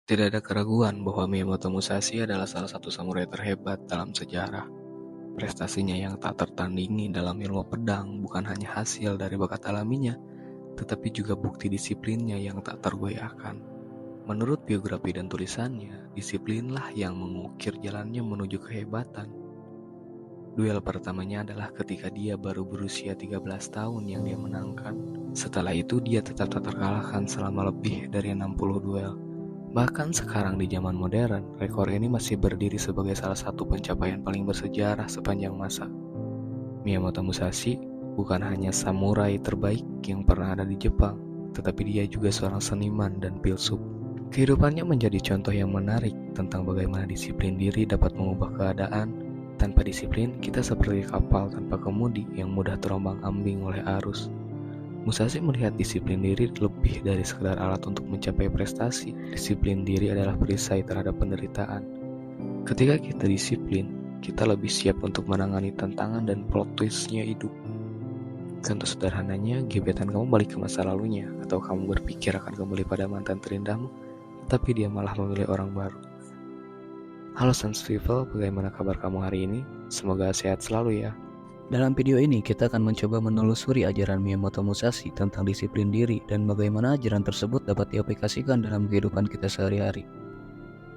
Tidak ada keraguan bahwa Miyamoto Musashi adalah salah satu samurai terhebat dalam sejarah. Prestasinya yang tak tertandingi dalam ilmu pedang bukan hanya hasil dari bakat alaminya, tetapi juga bukti disiplinnya yang tak tergoyahkan. Menurut biografi dan tulisannya, disiplinlah yang mengukir jalannya menuju kehebatan. Duel pertamanya adalah ketika dia baru berusia 13 tahun yang dia menangkan. Setelah itu dia tetap tak terkalahkan selama lebih dari 60 duel. Bahkan sekarang di zaman modern, rekor ini masih berdiri sebagai salah satu pencapaian paling bersejarah sepanjang masa. Miyamoto Musashi bukan hanya samurai terbaik yang pernah ada di Jepang, tetapi dia juga seorang seniman dan filsuf. Kehidupannya menjadi contoh yang menarik tentang bagaimana disiplin diri dapat mengubah keadaan. Tanpa disiplin, kita seperti kapal tanpa kemudi yang mudah terombang-ambing oleh arus. Musashi melihat disiplin diri lebih dari sekedar alat untuk mencapai prestasi. Disiplin diri adalah perisai terhadap penderitaan. Ketika kita disiplin, kita lebih siap untuk menangani tantangan dan plot twist-nya hidup. Contoh sederhananya, gebetan kamu balik ke masa lalunya, atau kamu berpikir akan kembali pada mantan terindahmu, tapi dia malah memilih orang baru. Halo Sans People, bagaimana kabar kamu hari ini? Semoga sehat selalu ya. Dalam video ini, kita akan mencoba menelusuri ajaran Miyamoto Musashi tentang disiplin diri dan bagaimana ajaran tersebut dapat diaplikasikan dalam kehidupan kita sehari-hari.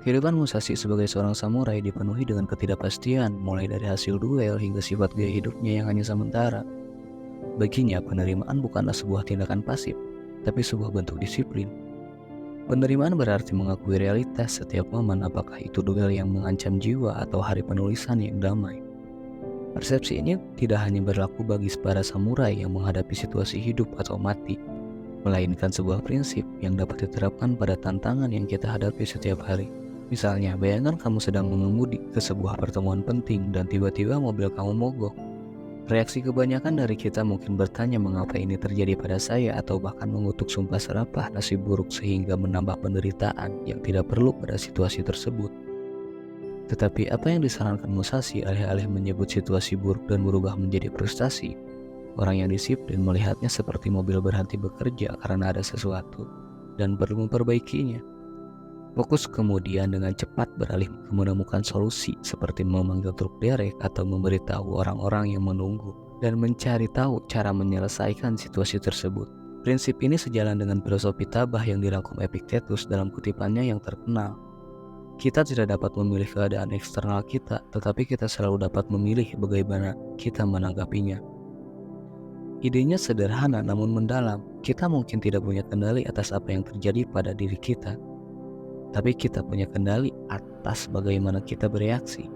Kehidupan Musashi sebagai seorang samurai dipenuhi dengan ketidakpastian, mulai dari hasil duel hingga sifat gaya hidupnya yang hanya sementara. Baginya, penerimaan bukanlah sebuah tindakan pasif, tapi sebuah bentuk disiplin. Penerimaan berarti mengakui realitas setiap momen, apakah itu duel yang mengancam jiwa atau hari penulisan yang damai. Persepsi ini tidak hanya berlaku bagi para samurai yang menghadapi situasi hidup atau mati, melainkan sebuah prinsip yang dapat diterapkan pada tantangan yang kita hadapi setiap hari. Misalnya, bayangkan kamu sedang mengemudi ke sebuah pertemuan penting dan tiba-tiba mobil kamu mogok. Reaksi kebanyakan dari kita mungkin bertanya mengapa ini terjadi pada saya, atau bahkan mengutuk sumpah serapah nasib buruk sehingga menambah penderitaan yang tidak perlu pada situasi tersebut. Tetapi apa yang disarankan Musashi alih-alih menyebut situasi buruk dan berubah menjadi prestasi? Orang yang disiplin melihatnya seperti mobil berhenti bekerja karena ada sesuatu dan perlu memperbaikinya. Fokus kemudian dengan cepat beralih ke menemukan solusi, seperti memanggil truk derek atau memberitahu orang-orang yang menunggu, dan mencari tahu cara menyelesaikan situasi tersebut. Prinsip ini sejalan dengan filosofi tabah yang dirangkum Epictetus dalam kutipannya yang terkenal. Kita tidak dapat memilih keadaan eksternal kita, tetapi kita selalu dapat memilih bagaimana kita menanggapinya. Idenya sederhana namun mendalam. Kita mungkin tidak punya kendali atas apa yang terjadi pada diri kita, tapi kita punya kendali atas bagaimana kita bereaksi.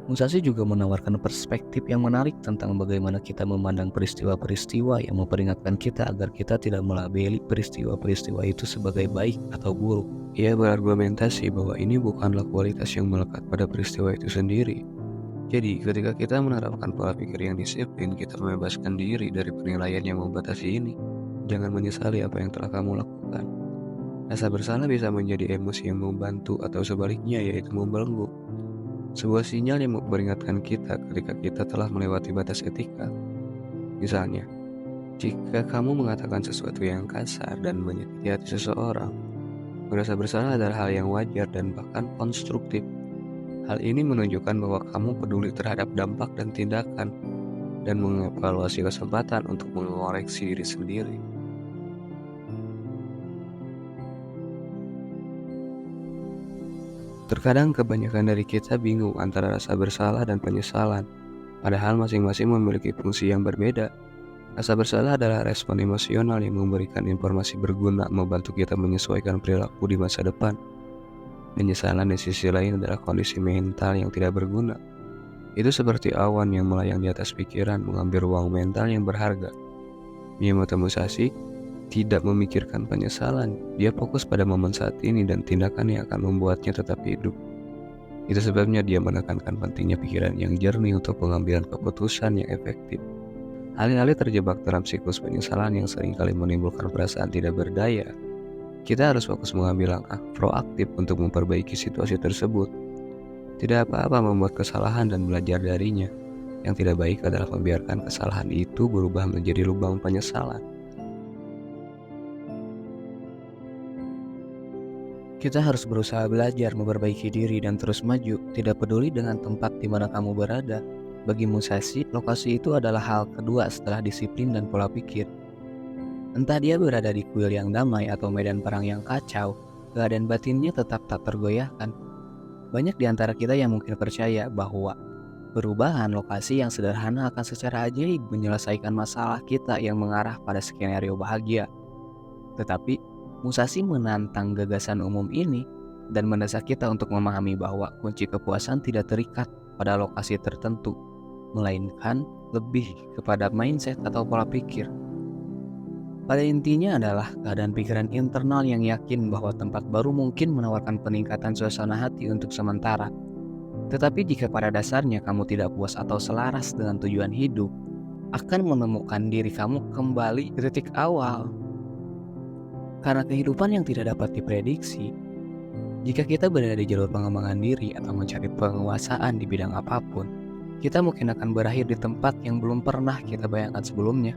Musashi juga menawarkan perspektif yang menarik tentang bagaimana kita memandang peristiwa-peristiwa yang memperingatkan kita agar kita tidak melabeli peristiwa-peristiwa itu sebagai baik atau buruk. Ia berargumentasi bahwa ini bukanlah kualitas yang melekat pada peristiwa itu sendiri. Jadi, ketika kita menerapkan pola pikir yang disiplin, kita membebaskan diri dari penilaian yang membatasi ini. Jangan menyesali apa yang telah kamu lakukan. Rasa bersalah bisa menjadi emosi yang membantu atau sebaliknya, yaitu membelenggu. Sebuah sinyal yang memperingatkan kita ketika kita telah melewati batas etika. Misalnya, jika kamu mengatakan sesuatu yang kasar dan menyakiti hati seseorang, merasa bersalah adalah hal yang wajar dan bahkan konstruktif. Hal ini menunjukkan bahwa kamu peduli terhadap dampak dan tindakan dan mengevaluasi kesempatan untuk mengoreksi diri sendiri. Terkadang kebanyakan dari kita bingung antara rasa bersalah dan penyesalan, padahal masing-masing memiliki fungsi yang berbeda. Rasa bersalah adalah respon emosional yang memberikan informasi berguna membantu kita menyesuaikan perilaku di masa depan. Penyesalan di sisi lain adalah kondisi mental yang tidak berguna. Itu seperti awan yang melayang di atas pikiran, mengambil ruang mental yang berharga. Miyamoto Musashi tidak memikirkan penyesalan, dia fokus pada momen saat ini dan tindakan yang akan membuatnya tetap hidup. Itu sebabnya dia menekankan pentingnya pikiran yang jernih untuk pengambilan keputusan yang efektif. Alih-alih terjebak dalam siklus penyesalan yang seringkali menimbulkan perasaan tidak berdaya, kita harus fokus mengambil langkah proaktif untuk memperbaiki situasi tersebut. Tidak apa-apa membuat kesalahan dan belajar darinya. Yang tidak baik adalah membiarkan kesalahan itu berubah menjadi lubang penyesalan. Kita harus berusaha belajar memperbaiki diri dan terus maju, tidak peduli dengan tempat di mana kamu berada. Bagi Musashi, lokasi itu adalah hal kedua setelah disiplin dan pola pikir. Entah dia berada di kuil yang damai atau medan perang yang kacau, keadaan batinnya tetap tak tergoyahkan. Banyak di antara kita yang mungkin percaya bahwa perubahan lokasi yang sederhana akan secara ajaib menyelesaikan masalah kita yang mengarah pada skenario bahagia. Tetapi Musashi menantang gagasan umum ini dan mendesak kita untuk memahami bahwa kunci kepuasan tidak terikat pada lokasi tertentu, melainkan lebih kepada mindset atau pola pikir. Pada intinya adalah keadaan pikiran internal yang yakin bahwa tempat baru mungkin menawarkan peningkatan suasana hati untuk sementara. Tetapi jika pada dasarnya kamu tidak puas atau selaras dengan tujuan hidup, akan menemukan diri kamu kembali ke titik awal. Karena kehidupan yang tidak dapat diprediksi, jika kita berada di jalur pengembangan diri atau mencari penguasaan di bidang apapun, kita mungkin akan berakhir di tempat yang belum pernah kita bayangkan sebelumnya.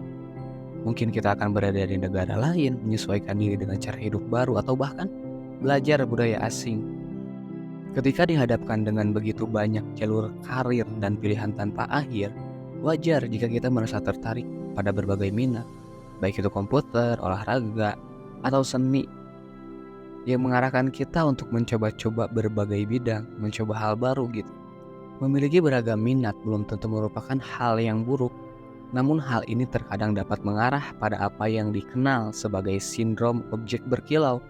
Mungkin kita akan berada di negara lain, menyesuaikan diri dengan cara hidup baru, atau bahkan belajar budaya asing. Ketika dihadapkan dengan begitu banyak jalur karir dan pilihan tanpa akhir, wajar jika kita merasa tertarik pada berbagai minat, baik itu komputer, olahraga, atau seni, yang mengarahkan kita untuk mencoba-coba berbagai bidang, mencoba hal baru gitu. Memiliki beragam minat belum tentu merupakan hal yang buruk, namun hal ini terkadang dapat mengarah pada apa yang dikenal sebagai sindrom objek berkilau,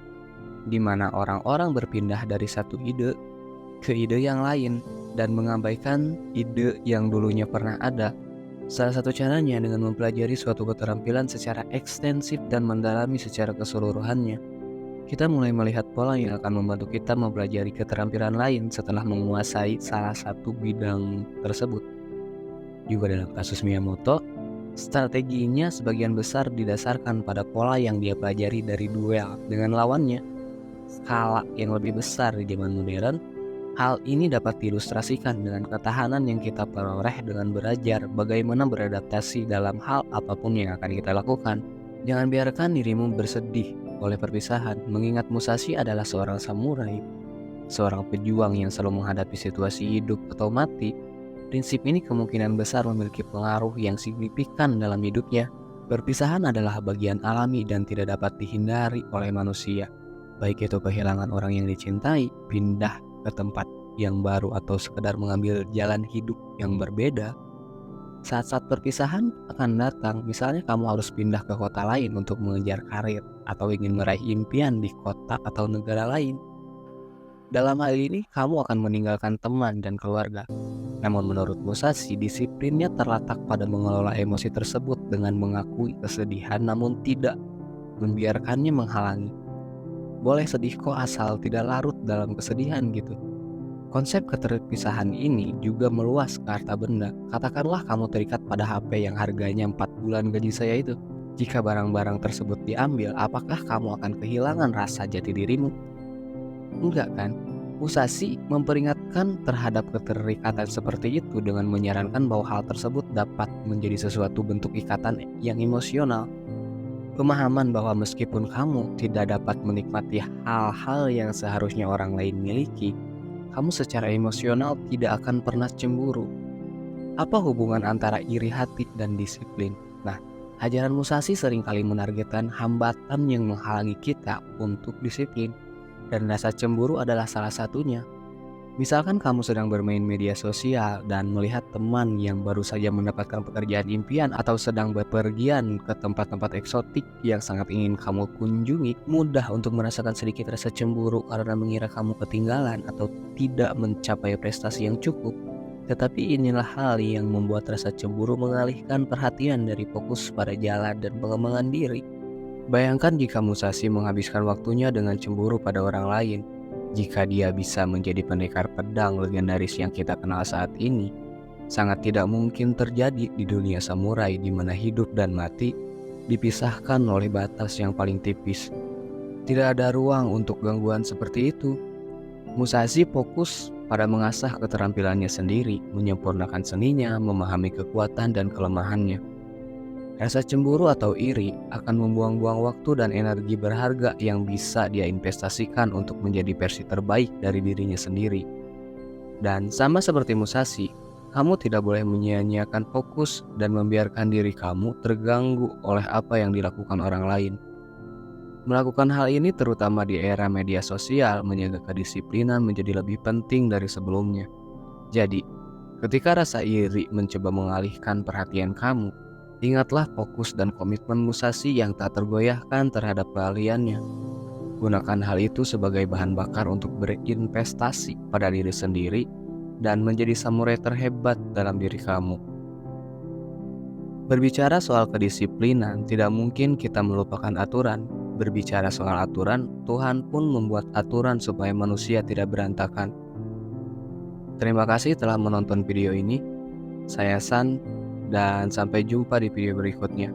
di mana orang-orang berpindah dari satu ide ke ide yang lain dan mengabaikan ide yang dulunya pernah ada. Salah satu caranya dengan mempelajari suatu keterampilan secara ekstensif dan mendalami secara keseluruhannya. Kita mulai melihat pola yang akan membantu kita mempelajari keterampilan lain setelah menguasai salah satu bidang tersebut. Juga dalam kasus Miyamoto, strateginya sebagian besar didasarkan pada pola yang dia pelajari dari duel dengan lawannya. Skala yang lebih besar di zaman modern, hal ini dapat diilustrasikan dengan ketahanan yang kita peroleh dengan belajar bagaimana beradaptasi dalam hal apapun yang akan kita lakukan. Jangan biarkan dirimu bersedih oleh perpisahan, mengingat Musashi adalah seorang samurai, seorang pejuang yang selalu menghadapi situasi hidup atau mati. Prinsip ini kemungkinan besar memiliki pengaruh yang signifikan dalam hidupnya. Perpisahan adalah bagian alami dan tidak dapat dihindari oleh manusia. Baik itu kehilangan orang yang dicintai, pindah ke tempat yang baru, atau sekedar mengambil jalan hidup yang berbeda. Saat-saat perpisahan akan datang, misalnya kamu harus pindah ke kota lain untuk mengejar karir atau ingin meraih impian di kota atau negara lain. Dalam hal ini, kamu akan meninggalkan teman dan keluarga. Namun menurut Musashi, disiplinnya terletak pada mengelola emosi tersebut dengan mengakui kesedihan namun tidak membiarkannya menghalangi. Boleh sedih kok asal tidak larut dalam kesedihan gitu. Konsep keterpisahan ini juga meluas ke harta benda. Katakanlah kamu terikat pada HP yang harganya 4 bulan gaji saya itu. Jika barang-barang tersebut diambil, apakah kamu akan kehilangan rasa jati dirimu? Enggak kan? Musashi memperingatkan terhadap keterikatan seperti itu dengan menyarankan bahwa hal tersebut dapat menjadi sesuatu bentuk ikatan yang emosional. Pemahaman bahwa meskipun kamu tidak dapat menikmati hal-hal yang seharusnya orang lain miliki, kamu secara emosional tidak akan pernah cemburu. Apa hubungan antara iri hati dan disiplin? Nah, ajaran Musashi seringkali menargetkan hambatan yang menghalangi kita untuk disiplin, dan rasa cemburu adalah salah satunya. Misalkan kamu sedang bermain media sosial dan melihat teman yang baru saja mendapatkan pekerjaan impian atau sedang bepergian ke tempat-tempat eksotik yang sangat ingin kamu kunjungi, mudah untuk merasakan sedikit rasa cemburu karena mengira kamu ketinggalan atau tidak mencapai prestasi yang cukup. Tetapi inilah hal yang membuat rasa cemburu mengalihkan perhatian dari fokus pada jalan dan pengembangan diri. Bayangkan jika Musashi menghabiskan waktunya dengan cemburu pada orang lain. Jika dia bisa menjadi pendekar pedang legendaris yang kita kenal saat ini, sangat tidak mungkin terjadi di dunia samurai di mana hidup dan mati dipisahkan oleh batas yang paling tipis. Tidak ada ruang untuk gangguan seperti itu. Musashi fokus pada mengasah keterampilannya sendiri, menyempurnakan seninya, memahami kekuatan dan kelemahannya. Rasa cemburu atau iri akan membuang-buang waktu dan energi berharga yang bisa dia investasikan untuk menjadi versi terbaik dari dirinya sendiri. Dan sama seperti Musashi, kamu tidak boleh menyia-nyiakan fokus dan membiarkan diri kamu terganggu oleh apa yang dilakukan orang lain. Melakukan hal ini terutama di era media sosial menjaga kedisiplinan menjadi lebih penting dari sebelumnya. Jadi, ketika rasa iri mencoba mengalihkan perhatian kamu, ingatlah fokus dan komitmen Musashi yang tak tergoyahkan terhadap keahliannya. Gunakan hal itu sebagai bahan bakar untuk berinvestasi pada diri sendiri dan menjadi samurai terhebat dalam diri kamu. Berbicara soal kedisiplinan, tidak mungkin kita melupakan aturan. Berbicara soal aturan, Tuhan pun membuat aturan supaya manusia tidak berantakan. Terima kasih telah menonton video ini. Saya San, dan sampai jumpa di video berikutnya.